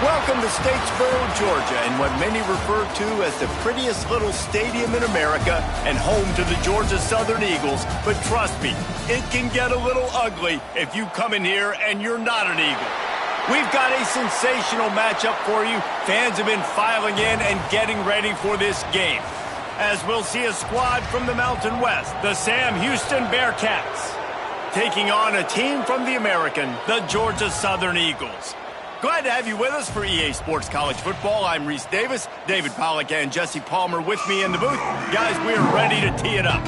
Welcome to Statesboro, Georgia, and what many refer to as the prettiest little stadium in America and home to the Georgia Southern Eagles. But trust me, it can get a little ugly if you come in here and you're not an Eagle. We've got a sensational matchup for you. Fans have been filing in and getting ready for this game, as we'll see a squad from the Mountain West, the Sam Houston Bearcats, taking on a team from the American, the Georgia Southern Eagles. Glad to have you with us for EA Sports College Football. I'm Reese Davis, David Pollack and Jesse Palmer with me in the booth. Guys, we're ready to tee it up.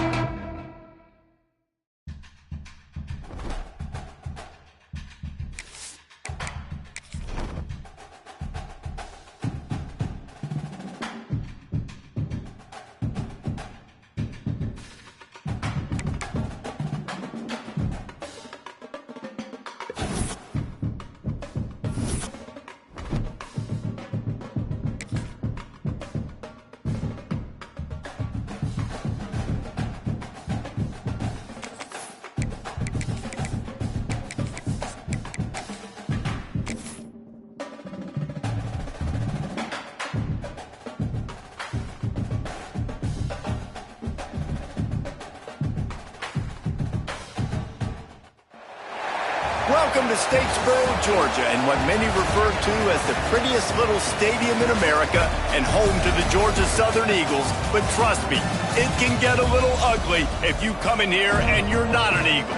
Welcome to Statesboro, Georgia, and what many refer to as the prettiest little stadium in America and home to the Georgia Southern Eagles. But trust me, it can get a little ugly if you come in here and you're not an Eagle.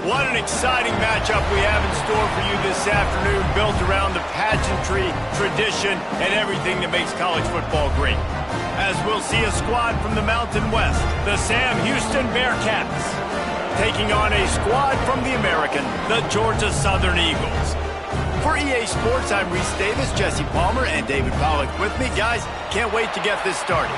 What an exciting matchup we have in store for you this afternoon, built around the pageantry, tradition, and everything that makes college football great. As we'll see a squad from the Mountain West, the Sam Houston Bearcats, taking on a squad from the American, the Georgia Southern Eagles. For EA Sports, I'm Reese Davis, Jesse Palmer, and David Pollack with me. Guys, can't wait to get this started.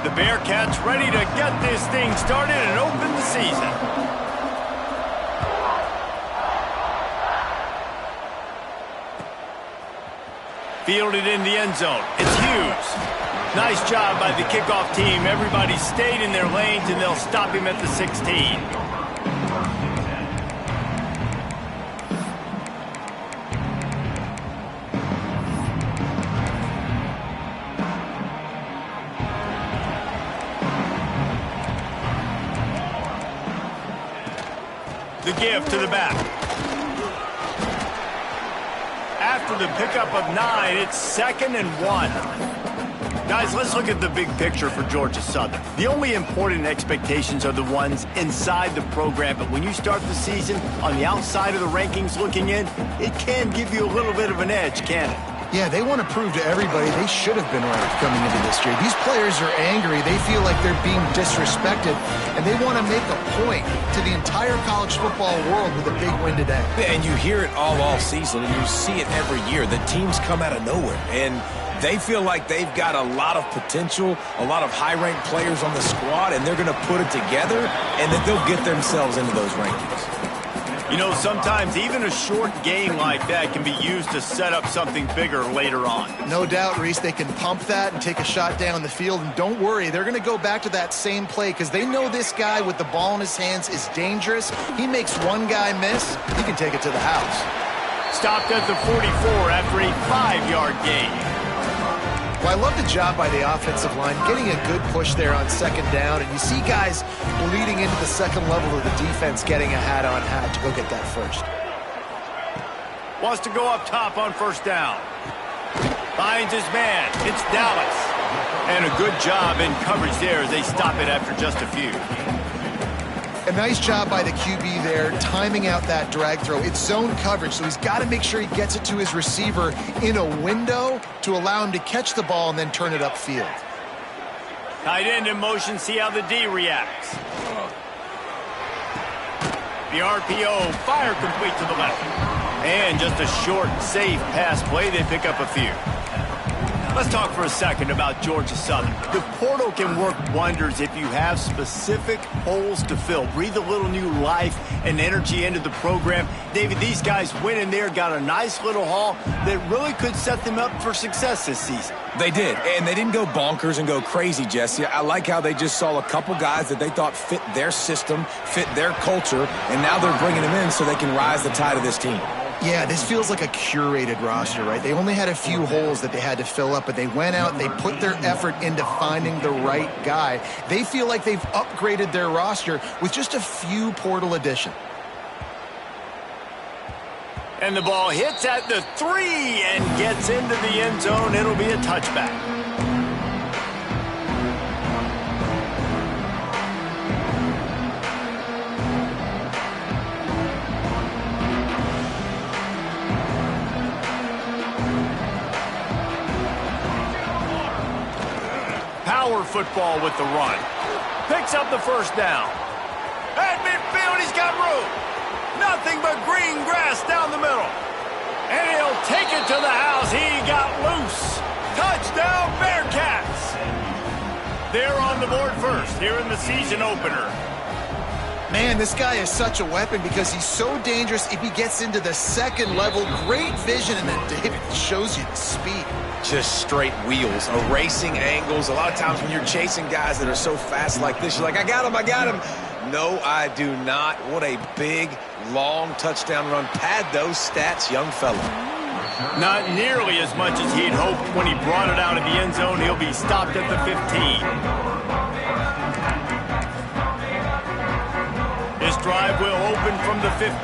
The Bearcats ready to get this thing started and open the season. Fielded in the end zone. It's Hughes. Nice job by the kickoff team. Everybody stayed in their lanes, and they'll stop him at the 16. The give to the back. After the pickup of 9, it's 2nd and 1. Guys, let's look at the big picture for Georgia Southern. The only important expectations are the ones inside the program, but when you start the season on the outside of the rankings looking in, it can give you a little bit of an edge, can it? Yeah, they want to prove to everybody they should have been ranked coming into this year. These players are angry. They feel like they're being disrespected, and they want to make a point to the entire college football world with a big win today. And you hear it all season, and you see it every year. The teams come out of nowhere, and they feel like they've got a lot of potential, a lot of high-ranked players on the squad, and they're going to put it together, and then they'll get themselves into those rankings. You know, sometimes even a short game like that can be used to set up something bigger later on. No doubt, Reese, they can pump that and take a shot down the field. And don't worry, they're going to go back to that same play because they know this guy with the ball in his hands is dangerous. He makes one guy miss, he can take it to the house. Stopped at the 44 after a 5-yard gain. Well, I love the job by the offensive line, getting a good push there on 2nd down, and you see guys bleeding into the second level of the defense getting a hat-on-hat to go get that first. Wants to go up top on 1st down. Finds his man. It's Dallas. And a good job in coverage there as they stop it after just a few. A nice job by the QB there, timing out that drag throw. It's zone coverage, so he's got to make sure he gets it to his receiver in a window to allow him to catch the ball and then turn it upfield. Tight end in motion, see how the D reacts. The RPO, fire complete to the left. And just a short, safe pass play, they pick up a few. Let's talk for a second about Georgia Southern. The portal can work wonders if you have specific holes to fill. Breathe a little new life and energy into the program. David, these guys went in there, got a nice little haul that really could set them up for success this season. They did, and they didn't go bonkers and go crazy, Jesse. I like how they just saw a couple guys that they thought fit their system, fit their culture, and now they're bringing them in so they can rise the tide of this team. Yeah, this feels like a curated roster, right? They only had a few holes that they had to fill up, but they went out, they put their effort into finding the right guy. They feel like they've upgraded their roster with just a few portal additions. And the ball hits at the 3 and gets into the end zone. It'll be a touchback. Power football with the run. Picks up the first down. At midfield, he's got room. Nothing but green grass down the middle. And he'll take it to the house. He got loose. Touchdown, Bearcats. They're on the board first here in the season opener. Man, this guy is such a weapon because he's so dangerous if he gets into the second level. Great vision, and then David shows you the speed. Just straight wheels, erasing angles. A lot of times when you're chasing guys that are so fast like this, you're like, I got him. No, I do not. What a big, long touchdown run. Pad those stats, young fella. Not nearly as much as he'd hoped when he brought it out of the end zone. He'll be stopped at the 15. This drive will open from the 15.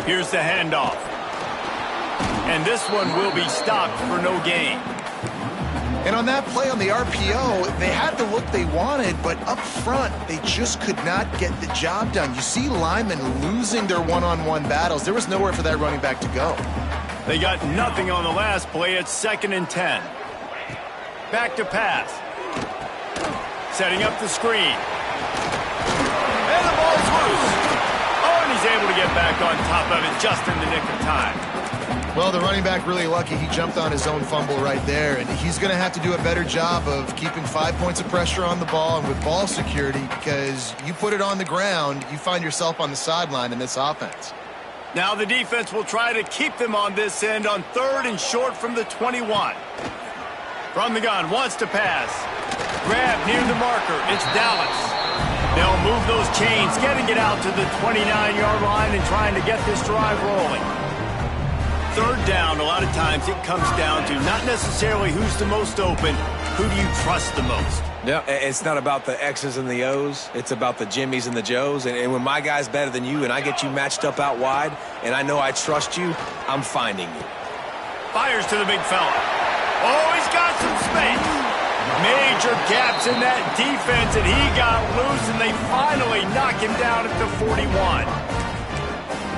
Here's the handoff. And this one will be stopped for no gain. And on that play on the RPO, they had the look they wanted, but up front, they just could not get the job done. You see linemen losing their one-on-one battles. There was nowhere for that running back to go. They got nothing on the last play. It's 2nd and 10. Back to pass. Setting up the screen. And the ball's loose. Oh, and he's able to get back on top of it just in the nick of time. Well, the running back really lucky. He jumped on his own fumble right there, and he's going to have to do a better job of keeping 5 points of pressure on the ball and with ball security, because you put it on the ground, you find yourself on the sideline in this offense. Now the defense will try to keep them on this end on 3rd and short from the 21. From the gun, wants to pass. Grab near the marker. It's Dallas. They'll move those chains, getting it out to the 29-yard line and trying to get this drive rolling. 3rd down, a lot of times it comes down to not necessarily who's the most open, who do you trust the most? Yeah, it's not about the X's and the O's. It's about the Jimmys and the Joes. And when my guy's better than you and I get you matched up out wide and I know I trust you, I'm finding you. Fires to the big fella. Oh, he's got some space. Major gaps in that defense, and he got loose, and they finally knock him down at the 41.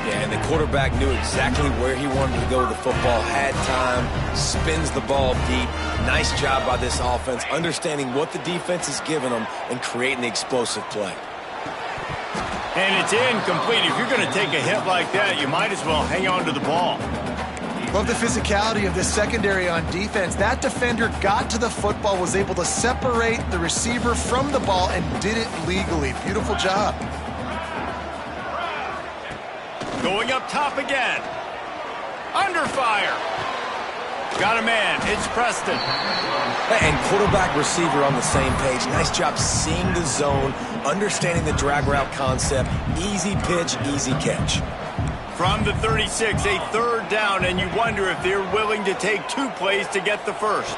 Yeah, and the quarterback knew exactly where he wanted to go with the football, had time, spins the ball deep. Nice job by this offense, understanding what the defense is giving them and creating the explosive play. And it's incomplete. If you're going to take a hit like that, you might as well hang on to the ball. Love the physicality of this secondary on defense. That defender got to the football, was able to separate the receiver from the ball, and did it legally. Beautiful job. Going up top again. Under fire. Got a man. It's Preston. And quarterback receiver on the same page. Nice job seeing the zone, understanding the drag route concept. Easy pitch, easy catch. From the 36, a 3rd down, and you wonder if they're willing to take 2 plays to get the first.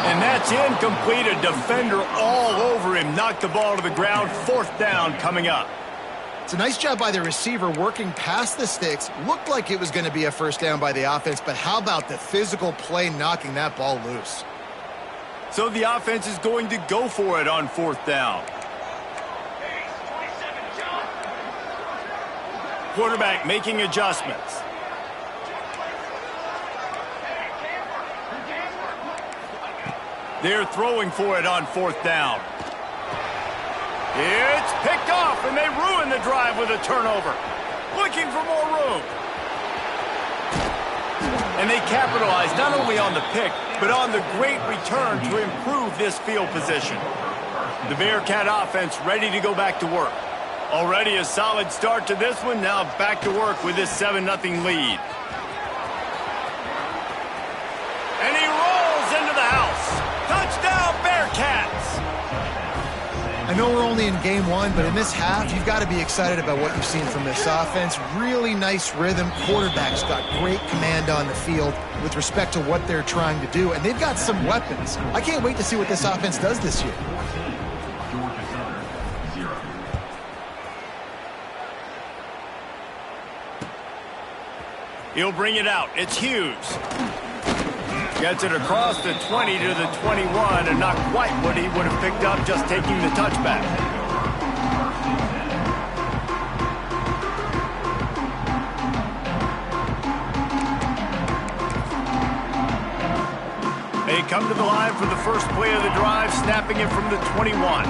And that's incomplete. A defender all over him. Knocked the ball to the ground. 4th down coming up. It's a nice job by the receiver working past the sticks. Looked like it was going to be a 1st down by the offense, but how about the physical play knocking that ball loose? So the offense is going to go for it on 4th down. Quarterback making adjustments. They're throwing for it on 4th down. It's picked off, and they ruin the drive with a turnover. Looking for more room. And they capitalized not only on the pick, but on the great return to improve this field position. The Bearcat offense ready to go back to work. Already a solid start to this one. Now back to work with this 7-0 lead. And he rolls into the house. Touchdown, Bearcats! I know we're only in game one, but in this half, you've got to be excited about what you've seen from this offense. Really nice rhythm. Quarterback's got great command on the field with respect to what they're trying to do, and they've got some weapons. I can't wait to see what this offense does this year. He'll bring it out. It's Hughes. Gets it across the 20 to the 21, and not quite what he would have picked up just taking the touchback. They come to the line for the first play of the drive, snapping it from the 21.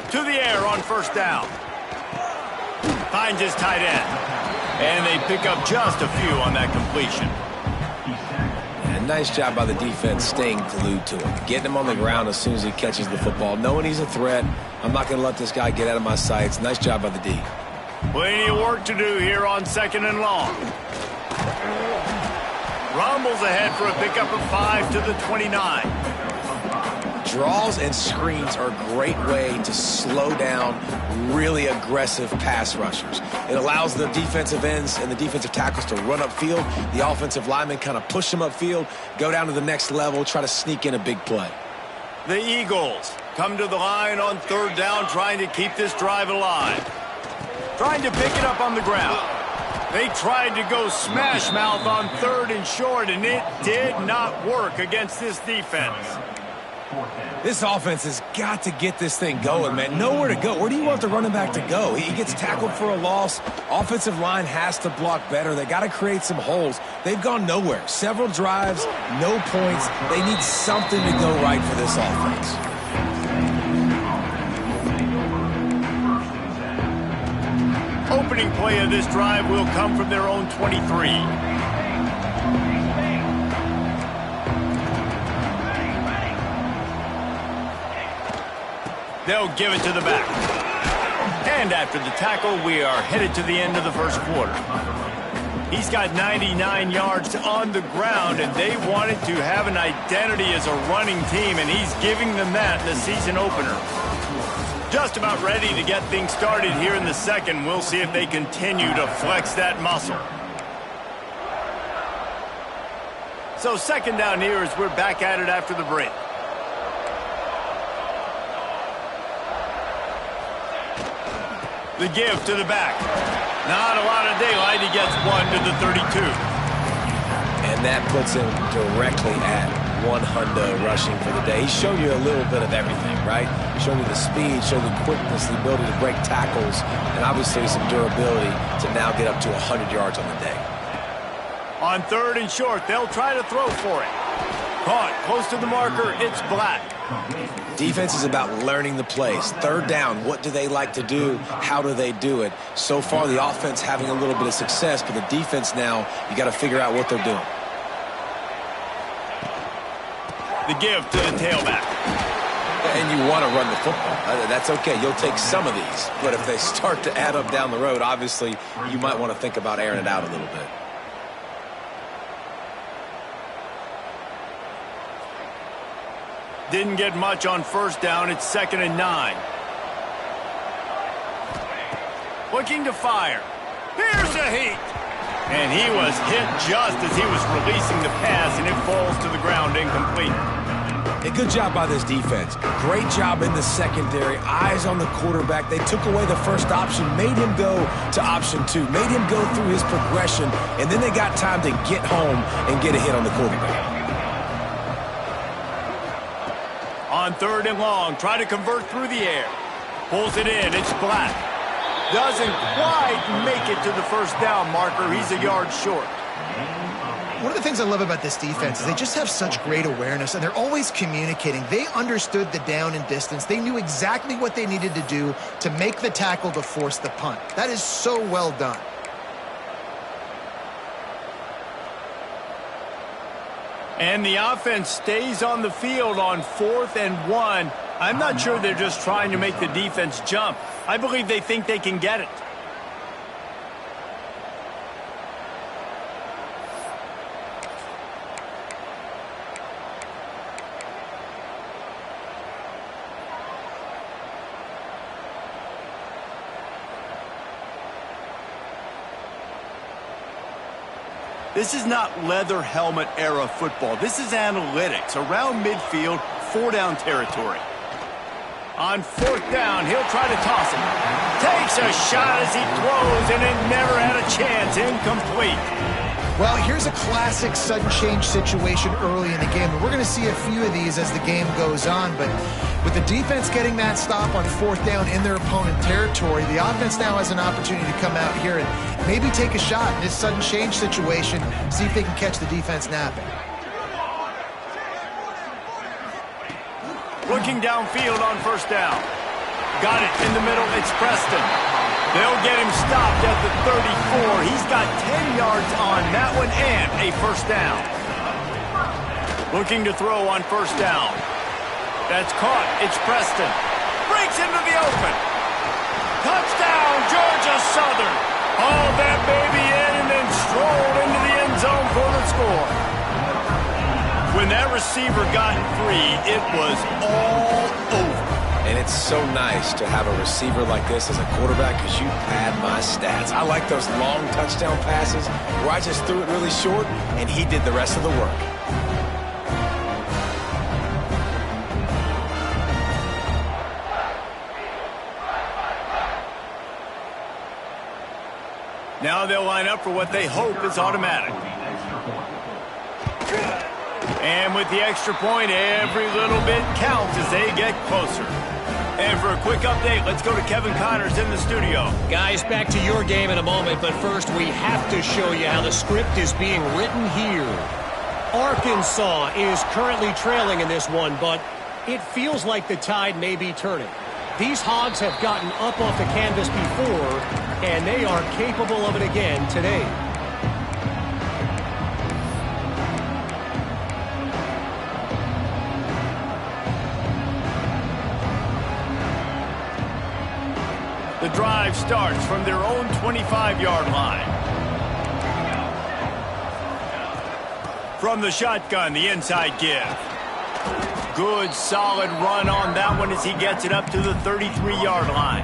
To the air on first down. Finds his tight end. And they pick up just a few on that completion. And nice job by the defense staying glued to him. Getting him on the ground as soon as he catches the football. Knowing he's a threat. I'm not going to let this guy get out of my sights. Nice job by the D. Plenty of work to do here on 2nd and long. Rumbles ahead for a pickup of 5 to the 29. Draws and screens are a great way to slow down really aggressive pass rushers. It allows the defensive ends and the defensive tackles to run upfield. The offensive linemen kind of push them upfield, go down to the next level, try to sneak in a big play. The Eagles come to the line on 3rd down, trying to keep this drive alive. Trying to pick it up on the ground. They tried to go smash mouth on 3rd and short, and it did not work against this defense. This offense has got to get this thing going, man. Nowhere to go. Where do you want the running back to go? He gets tackled for a loss. Offensive line has to block better. They got to create some holes. They've gone nowhere. Several drives, no points. They need something to go right for this offense. Opening play of this drive will come from their own 23. They'll give it to the back. And after the tackle, we are headed to the end of the first quarter. He's got 99 yards on the ground, and they wanted to have an identity as a running team, and he's giving them that in the season opener. Just about ready to get things started here in the second. We'll see if they continue to flex that muscle. So 2nd down here as we're back at it after the break. The give to the back. Not a lot of daylight. He gets 1 to the 32. And that puts him directly at 100 rushing for the day. He's shown you a little bit of everything, right? Showed you the speed, showed the quickness, the ability to break tackles, and obviously some durability to now get up to 100 yards on the day. On 3rd and short, they'll try to throw for it. Caught close to the marker. It's Black. Defense is about learning the plays. 3rd down, what do they like to do? How do they do it? So far, the offense having a little bit of success, but the defense now, you got to figure out what they're doing. The give to the tailback. And you want to run the football. That's okay. You'll take some of these. But if they start to add up down the road, obviously, you might want to think about airing it out a little bit. Didn't get much on 1st down. It's 2nd and 9. Looking to fire. Here's a heat. And he was hit just as he was releasing the pass, and it falls to the ground incomplete. A good job by this defense. Great job in the secondary. Eyes on the quarterback. They took away the first option, made him go to option 2, made him go through his progression, and then they got time to get home and get a hit on the quarterback. On 3rd and long, try to convert through the air. Pulls it in, it's Black. Doesn't quite make it to the 1st down marker. He's a yard short. One of the things I love about this defense is they just have such great awareness, and they're always communicating. They understood the down and distance. They knew exactly what they needed to do to make the tackle to force the punt. That is so well done. And the offense stays on the field on 4th and 1. I'm not sure they're just trying to make the defense jump. I believe they think they can get it. This is not leather helmet era football. This is analytics around midfield, 4-down territory. On 4th down, he'll try to toss it. Takes a shot as he throws, and it never had a chance. Incomplete. Well, here's a classic sudden change situation early in the game. And we're going to see a few of these as the game goes on. But with the defense getting that stop on 4th down in their opponent territory, the offense now has an opportunity to come out here and maybe take a shot in this sudden change situation, see if they can catch the defense napping. Looking downfield on 1st down. Got it in the middle. It's Preston. They'll get him stopped at the 34. He's got 10 yards on that one and a 1st down. Looking to throw on 1st down. That's caught. It's Preston. Breaks into the open. Touchdown, Georgia Southern. Hauled that baby in and then strolled into the end zone for the score. When that receiver got free, it was all over. And it's so nice to have a receiver like this as a quarterback because you pad my stats. I like those long touchdown passes where I just threw it really short and he did the rest of the work. Now they'll line up for what they hope is automatic. And with the extra point, every little bit counts as they get closer. And for a quick update, let's go to Kevin Connors in the studio. Guys, back to your game in a moment, but first we have to show you how the script is being written here. Arkansas is currently trailing in this one, but it feels like the tide may be turning. These Hogs have gotten up off the canvas before, and they are capable of it again today. The drive starts from their own 25-yard line. From the shotgun, the inside give. Good, solid run on that one as he gets it up to the 33-yard line.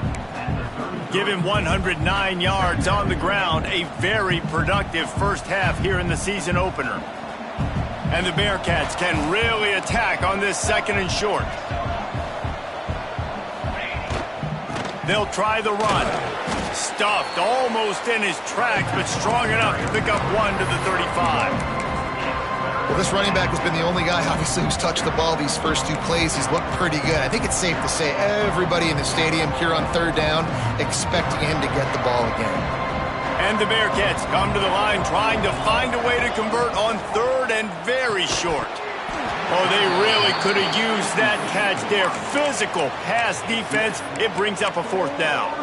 Give him 109 yards on the ground. A very productive first half here in the season opener. And the Bearcats can really attack on this 2nd and short. They'll try the run. Stuffed almost in his tracks, but strong enough to pick up 1 to the 35. Well, this running back has been the only guy, obviously, who's touched the ball these first 2 plays. He's looked pretty good. I think it's safe to say everybody in the stadium here on 3rd down expecting him to get the ball again. And the Bearcats come to the line trying to find a way to convert on 3rd and very short. Oh, they really could have used that catch there. Physical pass defense. It brings up a 4th down.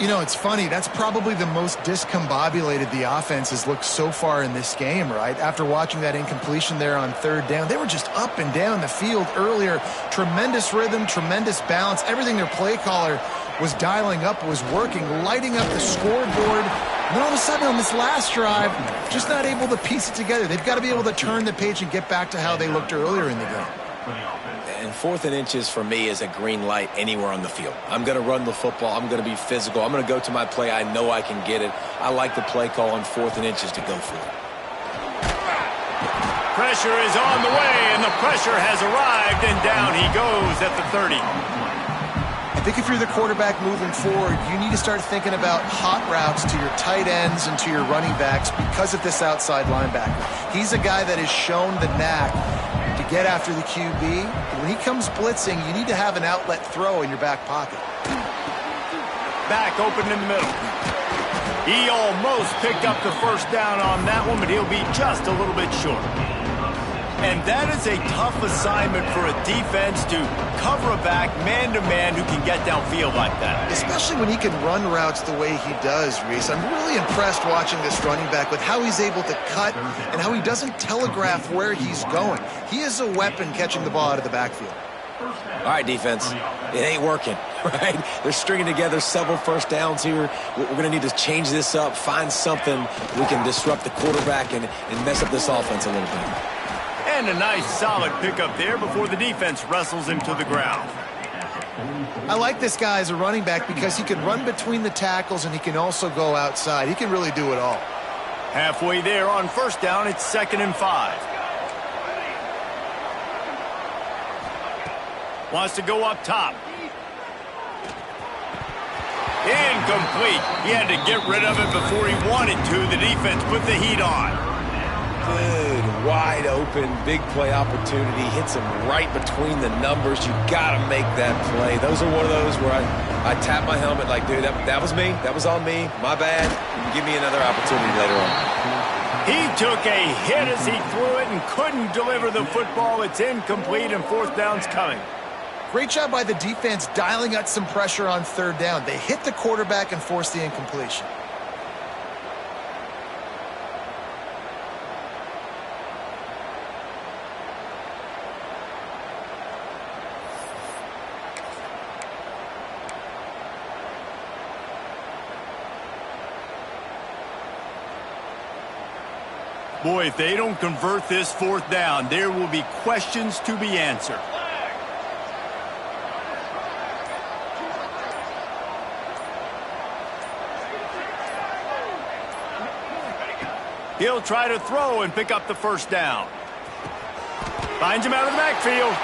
You know, it's funny. That's probably the most discombobulated the offense has looked so far in this game, right? After watching that incompletion there on 3rd down, they were just up and down the field earlier. Tremendous rhythm, tremendous balance. Everything their play caller was dialing up was working, lighting up the scoreboard. And then all of a sudden on this last drive, just not able to piece it together. They've got to be able to turn the page and get back to how they looked earlier in the game. And 4th and inches for me is a green light anywhere on the field. I'm going to run the football. I'm going to be physical. I'm going to go to my play. I know I can get it. I like the play call on 4th and inches to go for it. Pressure is on the way, and the pressure has arrived, and down he goes at the 30. I think if you're the quarterback moving forward, you need to start thinking about hot routes to your tight ends and to your running backs because of this outside linebacker. He's a guy that has shown the knack to get after the QB. But when he comes blitzing, you need to have an outlet throw in your back pocket. Back open in the middle. He almost picked up the first down on that one, but he'll be just a little bit short. And that is a tough assignment for a defense to cover a back man-to-man who can get downfield like that. Especially when he can run routes the way he does, Reese. I'm really impressed watching this running back with how he's able to cut and how he doesn't telegraph where he's going. He is a weapon catching the ball out of the backfield. All right, defense, it ain't working, right? They're stringing together several first downs here. We're going to need to change this up, find something we can disrupt the quarterback and mess up this offense a little bit. And a nice solid pickup there before the defense wrestles him to the ground. I like this guy as a running back because he can run between the tackles and he can also go outside. He can really do it all. Halfway there on first down, it's 2nd and 5. Wants to go up top. Incomplete. He had to get rid of it before he wanted to. The defense put the heat on. Good, wide open, big play opportunity. Hits him right between the numbers. You got to make that play. Those are one of those where I tap my helmet like, dude, that was me. That was on me. My bad. Give me another opportunity later on. He took a hit as he threw it and couldn't deliver the football. It's incomplete and 4th down's coming. Great job by the defense dialing out some pressure on 3rd down. They hit the quarterback and forced the incompletion. Boy, if they don't convert this 4th down, there will be questions to be answered. He'll try to throw and pick up the first down. Finds him out of the backfield.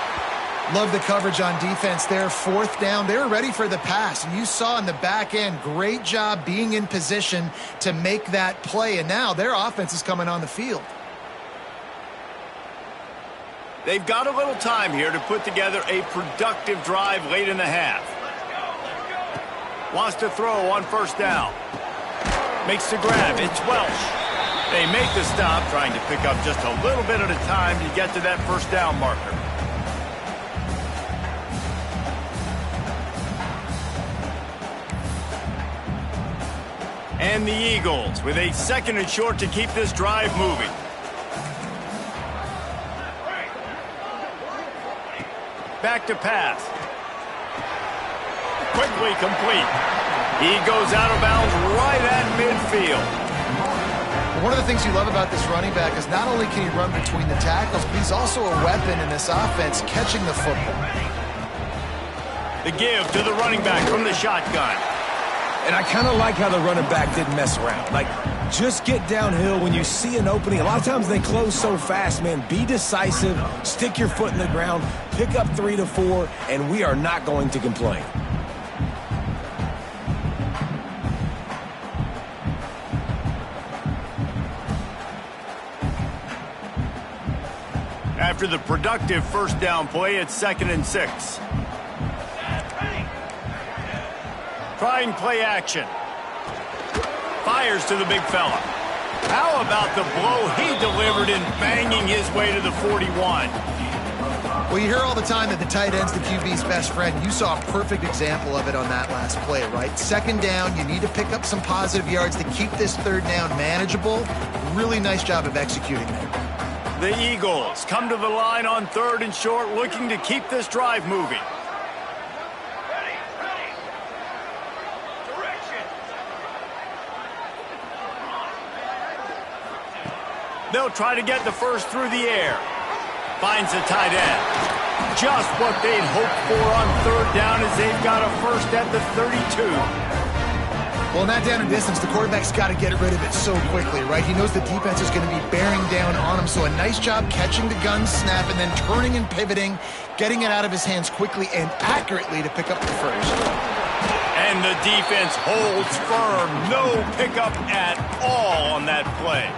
Love the coverage on defense there. 4th down. They were ready for the pass. And you saw in the back end, great job being in position to make that play. And now their offense is coming on the field. They've got a little time here to put together a productive drive late in the half. Wants to throw on first down. Makes the grab. It's Welsh. They make the stop, trying to pick up just a little bit at a time to get to that first down marker. And the Eagles with a 2nd and short to keep this drive moving. Back to pass. Quickly complete. He goes out of bounds right at midfield. One of the things you love about this running back is not only can he run between the tackles, but he's also a weapon in this offense catching the football. The give to the running back from the shotgun. And I kind of like how the running back didn't mess around. Like, just get downhill when you see an opening. A lot of times they close so fast, man. Be decisive, stick your foot in the ground, pick up 3 to 4, and we are not going to complain. After the productive first down play, it's 2nd and 6. Trying play action. Fires to the big fella. How about the blow he delivered in banging his way to the 41? Well, you hear all the time that the tight end's the QB's best friend. You saw a perfect example of it on that last play, right? 2nd down, you need to pick up some positive yards to keep this 3rd down manageable. Really nice job of executing there. The Eagles come to the line on 3rd and short, looking to keep this drive moving. They'll try to get the first through the air. Finds the tight end. Just what they'd hoped for on 3rd down as they've got a first at the 32. Well, in that down and distance, the quarterback's got to get rid of it so quickly, right? He knows the defense is going to be bearing down on him, so a nice job catching the gun snap and then turning and pivoting, getting it out of his hands quickly and accurately to pick up the first. And the defense holds firm. No pickup at all on that play.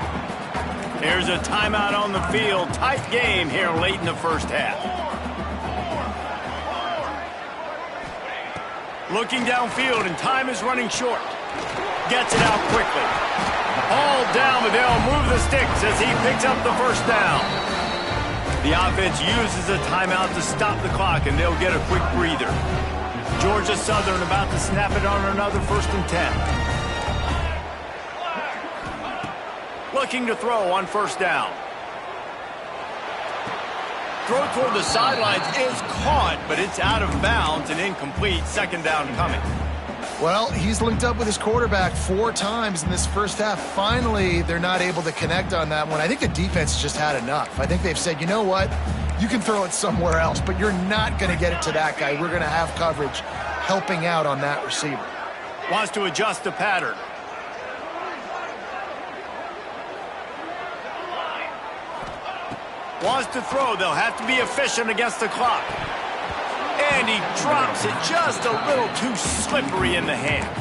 Here's a timeout on the field. Tight game here late in the first half. Looking downfield, and time is running short. Gets it out quickly. All down, but they'll move the sticks as he picks up the first down. The offense uses a timeout to stop the clock, and they'll get a quick breather. Georgia Southern about to snap it on another 1st and 10. Looking to throw on 1st down. Throw toward the sidelines is caught, but it's out of bounds and incomplete. 2nd down coming. Well, he's linked up with his quarterback 4 times in this first half. Finally, they're not able to connect on that one. I think the defense just had enough. I think they've said, you know what? You can throw it somewhere else, but you're not going to get it to that guy. We're going to have coverage helping out on that receiver. Wants to adjust the pattern. Wants to throw. They'll have to be efficient against the clock. And he drops it just a little too slippery in the hands.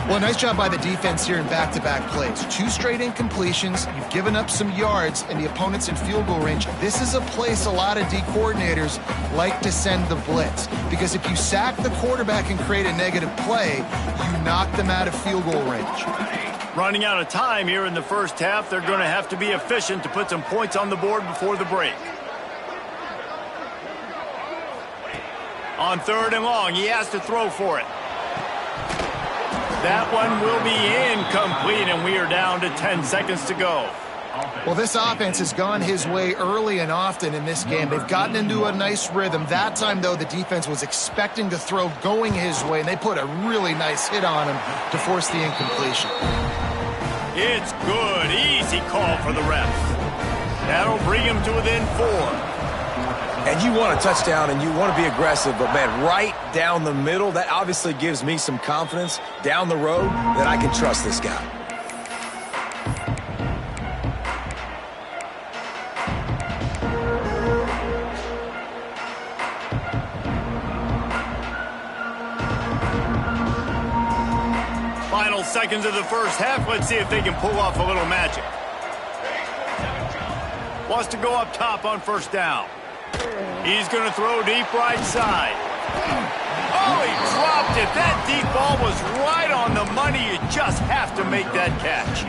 Well, nice job by the defense here in back-to-back plays. 2 straight incompletions. You've given up some yards, and the opponent's in field goal range. This is a place a lot of D coordinators like to send the blitz, because if you sack the quarterback and create a negative play, you knock them out of field goal range. Running out of time here in the first half. They're going to have to be efficient to put some points on the board before the break. On 3rd and long, he has to throw for it. That one will be incomplete, and we are down to 10 seconds to go. Well, this offense has gone his way early and often in this game. They've gotten into a nice rhythm. That time, though, the defense was expecting to throw going his way, and they put a really nice hit on him to force the incompletion. It's good. Easy call for the refs. That'll bring him to within 4. And you want a touchdown and you want to be aggressive, but, man, right down the middle, that obviously gives me some confidence down the road that I can trust this guy. Final seconds of the first half. Let's see if they can pull off a little magic. Wants to go up top on 1st down. He's going to throw deep right side. Oh, he dropped it. That deep ball was right on the money. You just have to make that catch.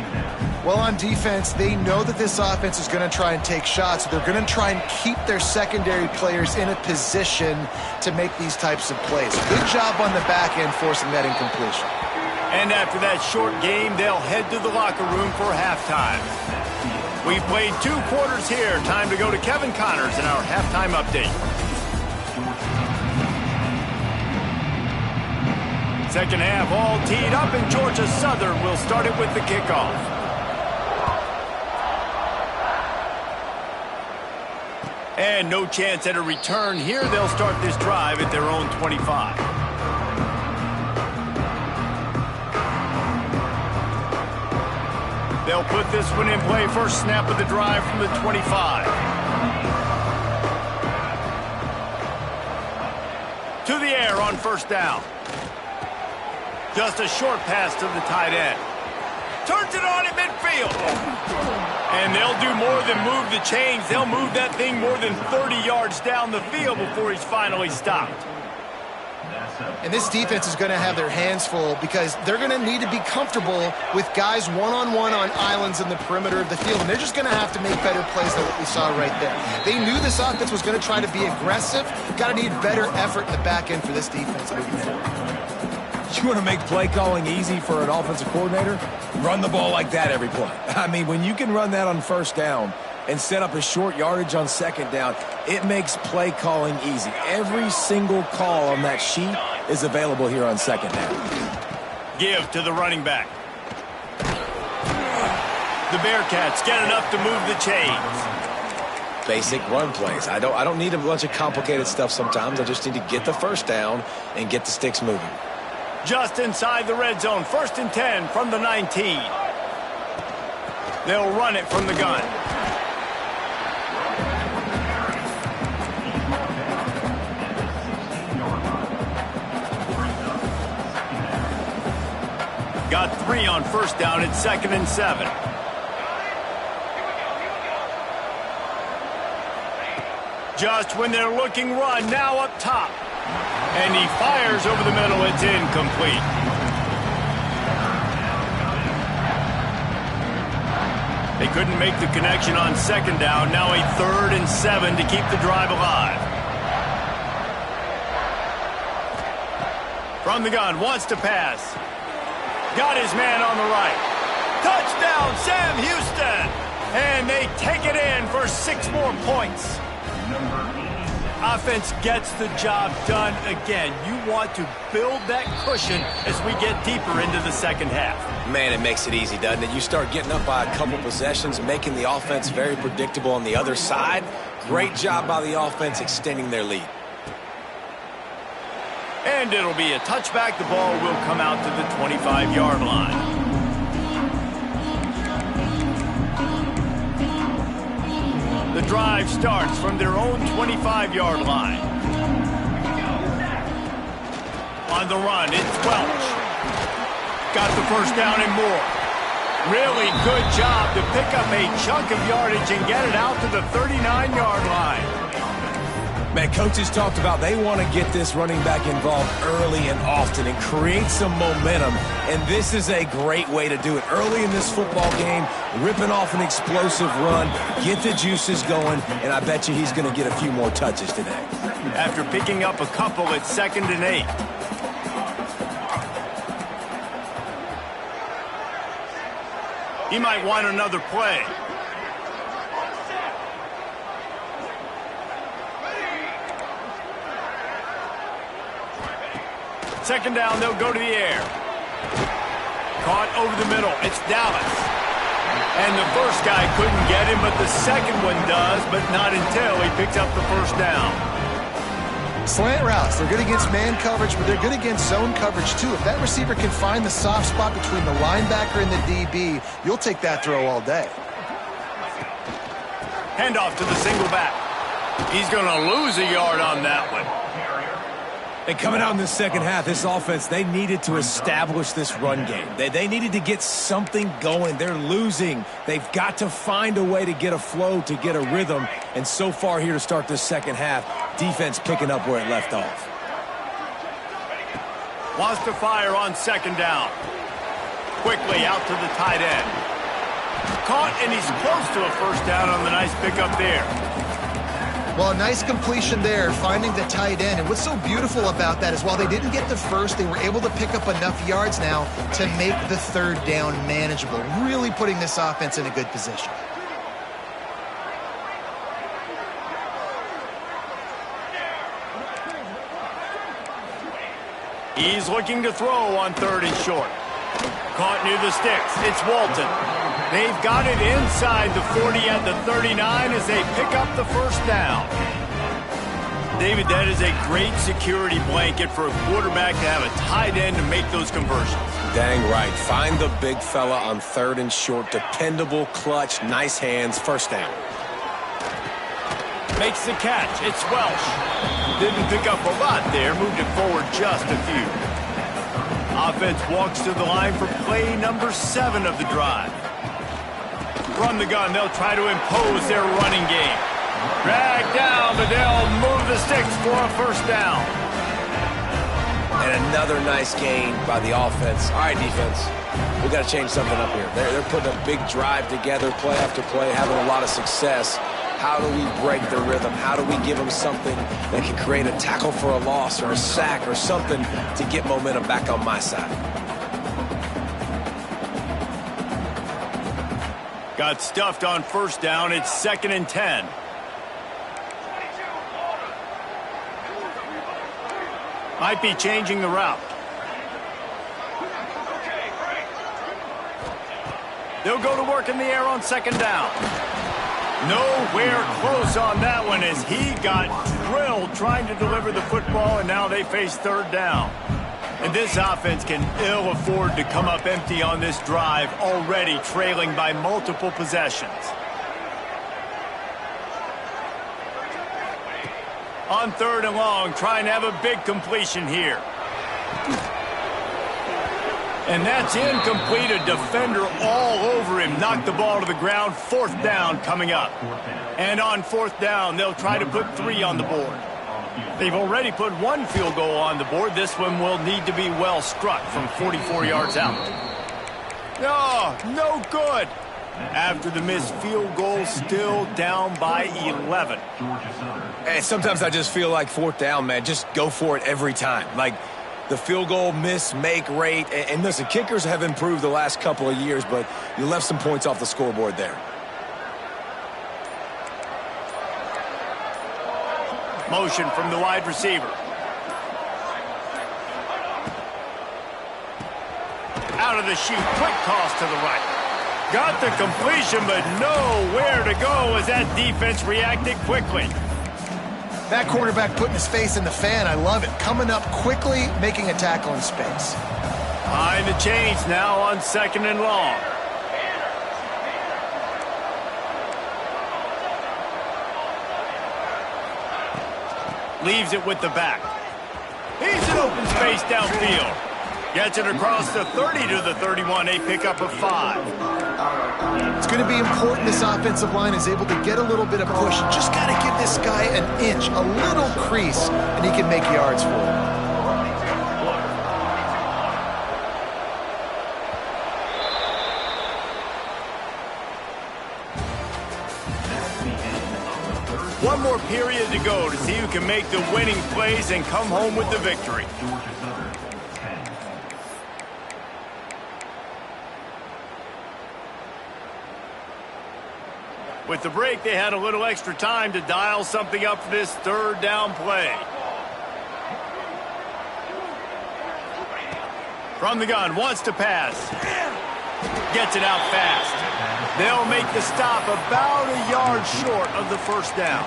Well, on defense, they know that this offense is going to try and take shots. So they're going to try and keep their secondary players in a position to make these types of plays. Good job on the back end forcing that incompletion. And after that short game, they'll head to the locker room for halftime. We've played 2 quarters here. Time to go to Kevin Connors in our halftime update. Second half all teed up, and Georgia Southern will start it with the kickoff. And no chance at a return here. They'll start this drive at their own 25. They'll put this one in play. First snap of the drive from the 25. To the air on 1st down. Just a short pass to the tight end. Turns it on at midfield. And they'll do more than move the chains. They'll move that thing more than 30 yards down the field before he's finally stopped. And this defense is going to have their hands full because they're going to need to be comfortable with guys one-on-one on islands in the perimeter of the field. And they're just going to have to make better plays than what we saw right there. They knew this offense was going to try to be aggressive. Got to need better effort in the back end for this defense moving forward. You want to make play calling easy for an offensive coordinator? Run the ball like that every play. I mean, when you can run that on 1st down and set up a short yardage on 2nd down, it makes play calling easy. Every single call on that sheet is available here on 2nd down. Give to the running back. The Bearcats get enough to move the chains. Basic run plays. I don't need a bunch of complicated stuff sometimes. I just need to get the 1st down and get the sticks moving. Just inside the red zone. 1st and 10 from the 19. They'll run it from the gun. Got 3 on 1st down. It's 2nd and 7. Just when they're looking run, now up top. And he fires over the middle. It's incomplete. They couldn't make the connection on second down. Now a 3rd and 7 to keep the drive alive. From the gun, wants to pass. Got his man on the right. Touchdown, Sam Houston! And they take it in for 6 more points. Offense gets the job done again. You want to build that cushion as we get deeper into the second half. Man, it makes it easy, doesn't it? You start getting up by a couple possessions, making the offense very predictable on the other side. Great job by the offense extending their lead. And it'll be a touchback. The ball will come out to the 25-yard line. The drive starts from their own 25-yard line. On the run, it's Welch. Got the first down and more. Really good job to pick up a chunk of yardage and get it out to the 39-yard line. Man, coaches talked about they want to get this running back involved early and often and create some momentum, and this is a great way to do it. Early in this football game, ripping off an explosive run, get the juices going, and I bet you he's going to get a few more touches today. After picking up a couple at 2nd and 8. He might want another play. Second down, they'll go to the air. Caught over the middle. It's Dallas. And the first guy couldn't get him, but the second one does, but not until he picks up the first down. Slant routes, they're good against man coverage, but they're good against zone coverage too. If that receiver can find the soft spot between the linebacker and the DB, you'll take that throw all day. Handoff to the single back. He's going to lose a yard on that one. And coming out in the second half, this offense, they needed to establish this run game. They needed to get something going. They're losing. They've got to find a way to get a flow, to get a rhythm. And so far here to start this second half, defense picking up where it left off. Wants to fire on second down. Quickly out to the tight end. Caught, and he's close to a first down on the nice pickup there. Well, a nice completion there, finding the tight end. And what's so beautiful about that is while they didn't get the first, they were able to pick up enough yards now to make the 3rd down manageable, really putting this offense in a good position. He's looking to throw on 3rd and short. Caught near the sticks. It's Walton. They've got it inside the 40 at the 39 as they pick up the first down. David, that is a great security blanket for a quarterback to have a tight end to make those conversions. Dang right. Find the big fella on 3rd and short. Dependable, clutch, nice hands, first down. Makes the catch. It's Welch. Didn't pick up a lot there. Moved it forward just a few. Offense walks to the line for play number 7 of the drive. From the gun, they'll try to impose their running game. Drag down, but they'll move the sticks for a first down. And another nice gain by the offense. All right, defense, we got to change something up here. They're putting a big drive together, play after play, having a lot of success. How do we break the rhythm? How do we give them something that can create a tackle for a loss or a sack or something to get momentum back on my side? Got stuffed on first down. It's 2nd and 10. Might be changing the route. They'll go to work in the air on second down. Nowhere close on that one as he got drilled trying to deliver the football, and now they face 3rd down. And this offense can ill afford to come up empty on this drive, already trailing by multiple possessions. On 3rd and long, trying to have a big completion here. And that's incomplete. A defender all over him. Knocked the ball to the ground. 4th down coming up. And on 4th down, they'll try to put 3 on the board. They've already put 1 field goal on the board. This one will need to be well struck from 44 yards out. Oh, no good. After the missed field goal, still down by 11. And sometimes I just feel like fourth down, man, just go for it every time. Like the field goal miss-make rate. And listen, kickers have improved the last couple of years, but you left some points off the scoreboard there. Motion from the wide receiver. Out of the chute, quick toss to the right. Got the completion, but nowhere to go as that defense reacted quickly. That quarterback putting his face in the fan, I love it. Coming up quickly, making a tackle in space. Behind the chains now on 2nd and long. Leaves it with the back. He's in open space downfield. Gets it across the 30 to the 31, a pickup of 5. It's going to be important this offensive line is able to get a little bit of push. Just got to give this guy an inch, a little crease, and he can make yards for it. One more period to go to see who can make the winning plays and come home with the victory. With the break, they had a little extra time to dial something up for this third down play. From the gun, wants to pass. Gets it out fast. They'll make the stop about a yard short of the first down.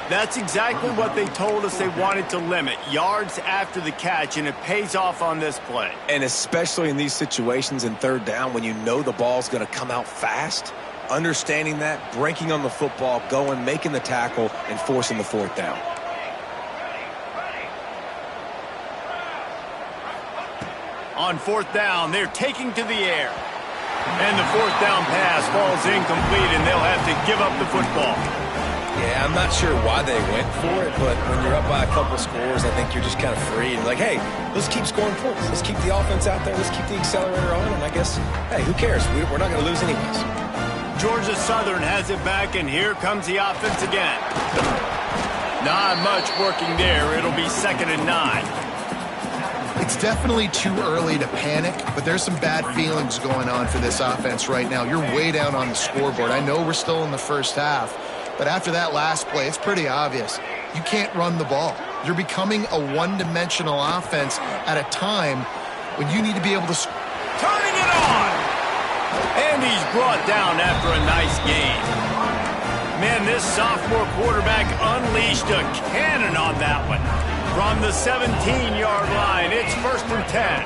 That's exactly what they told us they wanted to limit, yards after the catch, and it pays off on this play. And especially in these situations in third down when you know the ball's going to come out fast, understanding that, breaking on the football, going, making the tackle, and forcing the fourth down. On fourth down, they're taking to the air. And the fourth down pass falls incomplete, and they'll have to give up the football. Yeah, I'm not sure why they went for it, but when you're up by a couple scores, I think you're just kind of free. And like, hey, let's keep scoring points. Let's keep the offense out there. Let's keep the accelerator on. And I guess, hey, who cares? We're not going to lose anyways. Georgia Southern has it back, and here comes the offense again. Not much working there. It'll be 2nd and 9. It's definitely too early to panic, but there's some bad feelings going on for this offense right now. You're way down on the scoreboard. I know we're still in the first half, but after that last play, it's pretty obvious. You can't run the ball. You're becoming a one-dimensional offense at a time when you need to be able to... Turning it on! And he's brought down after a nice gain. Man, this sophomore quarterback unleashed a cannon on that one. From the 17-yard line, it's 1st and 10.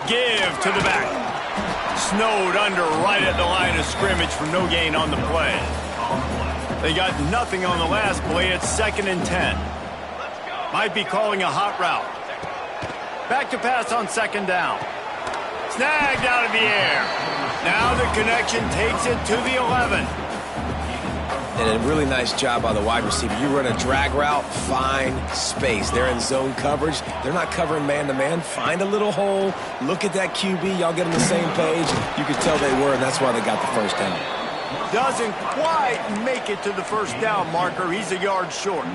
Give to the back. Snowed under right at the line of scrimmage for no gain on the play. They got nothing on the last play. It's 2nd and 10. Might be calling a hot route. Back to pass on 2nd down. Snagged out of the air. Now the connection takes it to the 11. And a really nice job by the wide receiver. You run a drag route, find space. They're in zone coverage. They're not covering man-to-man. Find a little hole. Look at that QB. Y'all get on the same page. You could tell they were, and that's why they got the first down. Doesn't quite make it to the first down marker. He's a yard short.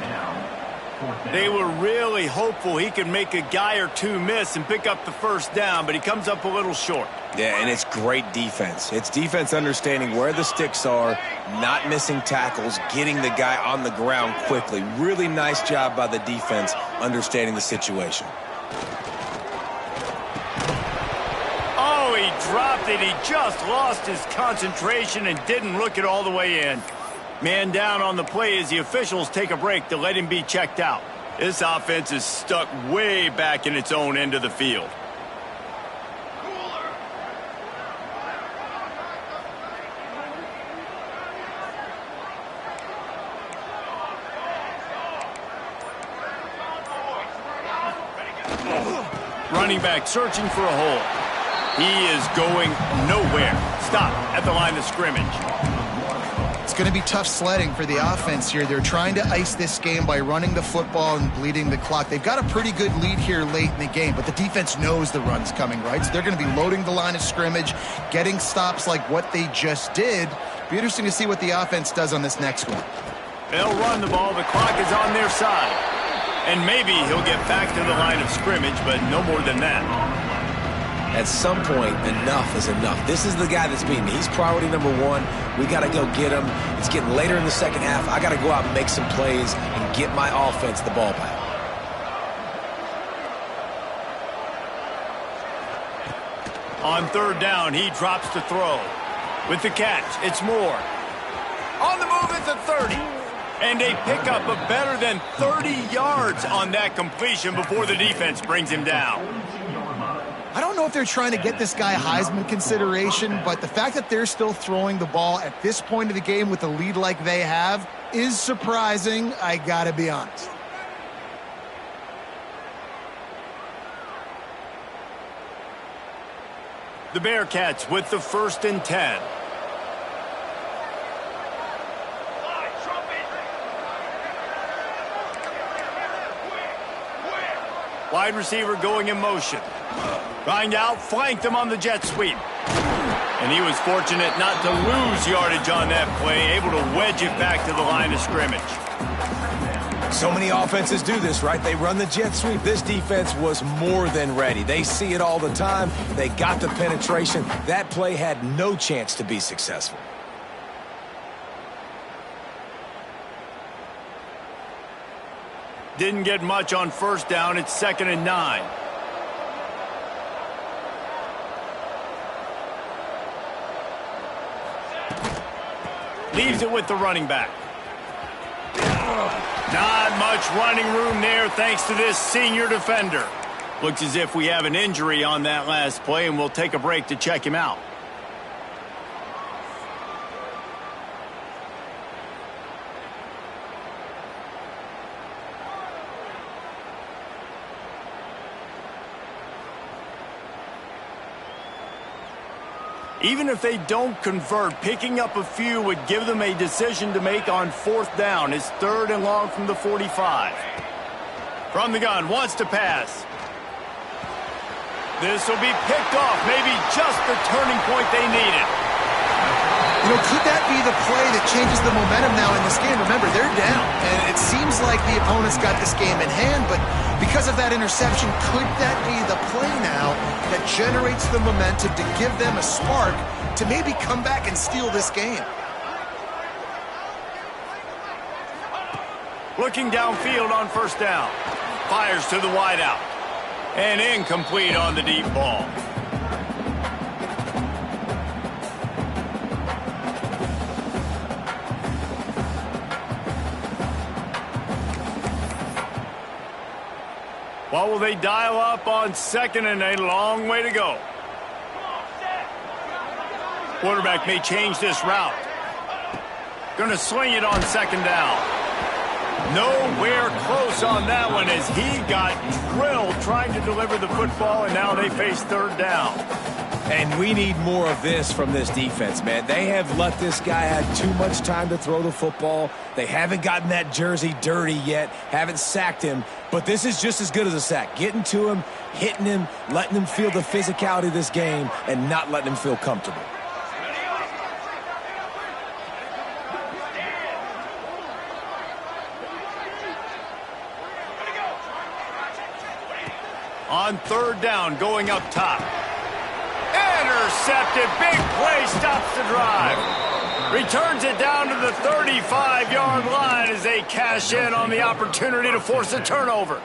They were really hopeful he could make a guy or two miss and pick up the first down, but he comes up a little short. Yeah, and it's great defense. It's defense understanding where the sticks are, not missing tackles, getting the guy on the ground quickly. Really nice job by the defense understanding the situation. Oh, he dropped it. He just lost his concentration and didn't look it all the way in. Man down on the play as the officials take a break to let him be checked out. This offense is stuck way back in its own end of the field. Running back searching for a hole. He is going nowhere. Stop at the line of scrimmage. It's going to be tough sledding for the offense here. They're trying to ice this game by running the football and bleeding the clock. They've got a pretty good lead here late in the game, but the defense knows the run's coming, right? So they're going to be loading the line of scrimmage, getting stops like what they just did. Be interesting to see what the offense does on this next one. They'll run the ball. The clock is on their side. And maybe he'll get back to the line of scrimmage, but no more than that. At some point, enough is enough. This is the guy that's beating me. He's priority number one. We got to go get him. It's getting later in the second half. I got to go out and make some plays and get my offense the ball back. On third down, he drops to throw. With the catch, it's Moore. On the move at the 30. And a pickup of better than 30 yards on that completion before the defense brings him down. I don't know if they're trying to get this guy Heisman consideration, but the fact that they're still throwing the ball at this point of the game with a lead like they have is surprising, I gotta be honest. The Bearcats with the 1st and 10. Wide receiver going in motion. Trying to outflank them on the jet sweep. And he was fortunate not to lose yardage on that play, able to wedge it back to the line of scrimmage. So many offenses do this, right? They run the jet sweep. This defense was more than ready. They see it all the time. They got the penetration. That play had no chance to be successful. Didn't get much on first down. It's 2nd and 9. Leaves it with the running back. Not much running room there thanks to this senior defender. Looks as if we have an injury on that last play, and we'll take a break to check him out. Even if they don't convert, picking up a few would give them a decision to make on 4th down. It's 3rd and long from the 45. From the gun, wants to pass. This will be picked off, maybe just the turning point they needed. You know, could that be the play that changes the momentum now in this game? Remember, they're down, and it seems like the opponent's got this game in hand, but because of that interception, could that be the play now that generates the momentum to give them a spark to maybe come back and steal this game? Looking downfield on 1st down. Fires to the wideout. And incomplete on the deep ball. What will they dial up on 2nd and a long way to go? Quarterback may change this route. Going to swing it on 2nd down. Nowhere close on that one as he got drilled trying to deliver the football, and now they face 3rd down. And we need more of this from this defense, man. They have let this guy have too much time to throw the football. They haven't gotten that jersey dirty yet, haven't sacked him. But this is just as good as a sack. Getting to him, hitting him, letting him feel the physicality of this game, and not letting him feel comfortable. On 3rd down, going up top. Intercepted. Big play, stops the drive. Returns it down to the 35-yard line as they cash in on the opportunity to force a turnover.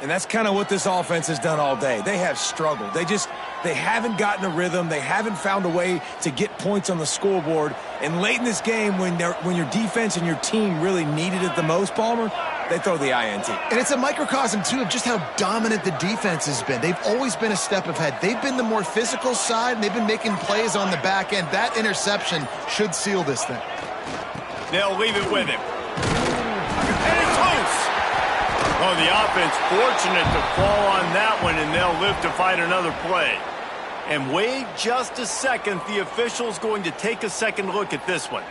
And that's kind of what this offense has done all day. They have struggled. They haven't gotten a rhythm. They haven't found a way to get points on the scoreboard. And late in this game, when your defense and your team really needed it the most, Palmer, they throw the INT. And it's a microcosm, too, of just how dominant the defense has been. They've always been a step ahead. They've been the more physical side, and they've been making plays on the back end. That interception should seal this thing. They'll leave it with him. And it's loose. Oh, the offense fortunate to fall on that one, and they'll live to fight another play. And wait just a second. The official's going to take a second look at this one.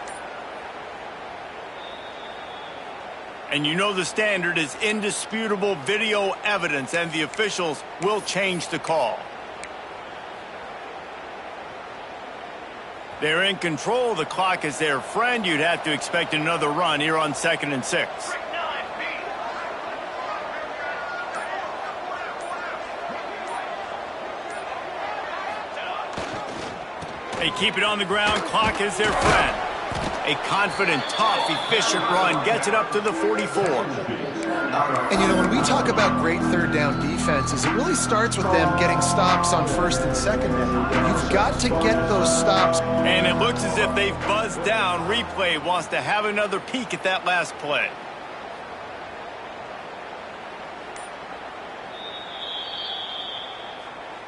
And you know the standard is indisputable video evidence, and the officials will change the call. They're in control. The clock is their friend. You'd have to expect another run here on 2nd and 6. They keep it on the ground. Clock is their friend. A confident, tough, efficient run gets it up to the 44. And, you know, when we talk about great third down defenses, it really starts with them getting stops on 1st and 2nd down. You've got to get those stops. And it looks as if they've buzzed down. Replay wants to have another peek at that last play.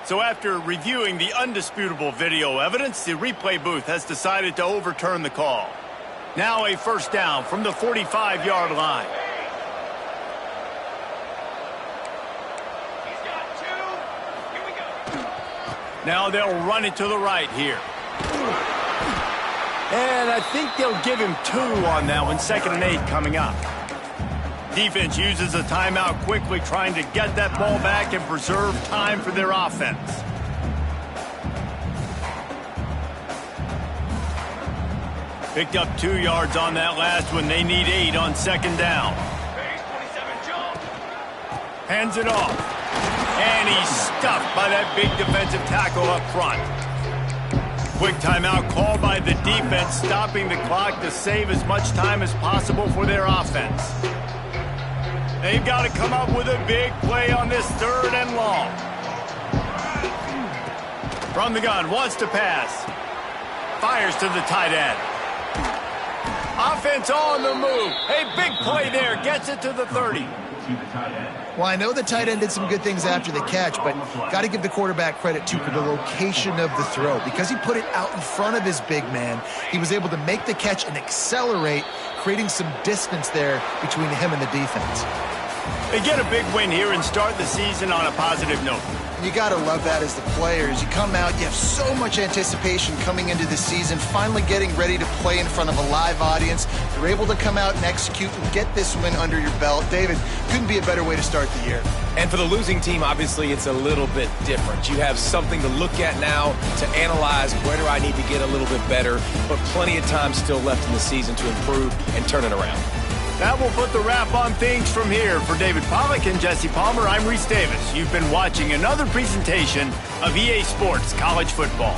So after reviewing the undisputable video evidence, the replay booth has decided to overturn the call. Now a first down from the 45-yard line. He's got 2. Here we go. Now they'll run it to the right here. And I think they'll give him 2 on that one. 2nd and 8 coming up. Defense uses a timeout quickly, trying to get that ball back and preserve time for their offense. Picked up 2 yards on that last one. They need 8 on 2nd down. Hands it off. And he's stuffed by that big defensive tackle up front. Quick timeout called by the defense, stopping the clock to save as much time as possible for their offense. They've got to come up with a big play on this 3rd and long. From the gun, wants to pass. Fires to the tight end. Offense on the move. A big play there. Gets it to the 30. Well, I know the tight end did some good things after the catch, but got to give the quarterback credit, too, for the location of the throw. Because he put it out in front of his big man, he was able to make the catch and accelerate, creating some distance there between him and the defense. They get a big win here and start the season on a positive note. You got to love that as the players. You come out, you have so much anticipation coming into the season, finally getting ready to play in front of a live audience. You're able to come out and execute and get this win under your belt. David, couldn't be a better way to start the year. And for the losing team, obviously, it's a little bit different. You have something to look at now to analyze where do I need to get a little bit better, but plenty of time still left in the season to improve and turn it around. That will put the wrap on things from here. For David Pollack and Jesse Palmer, I'm Reese Davis. You've been watching another presentation of EA Sports College Football.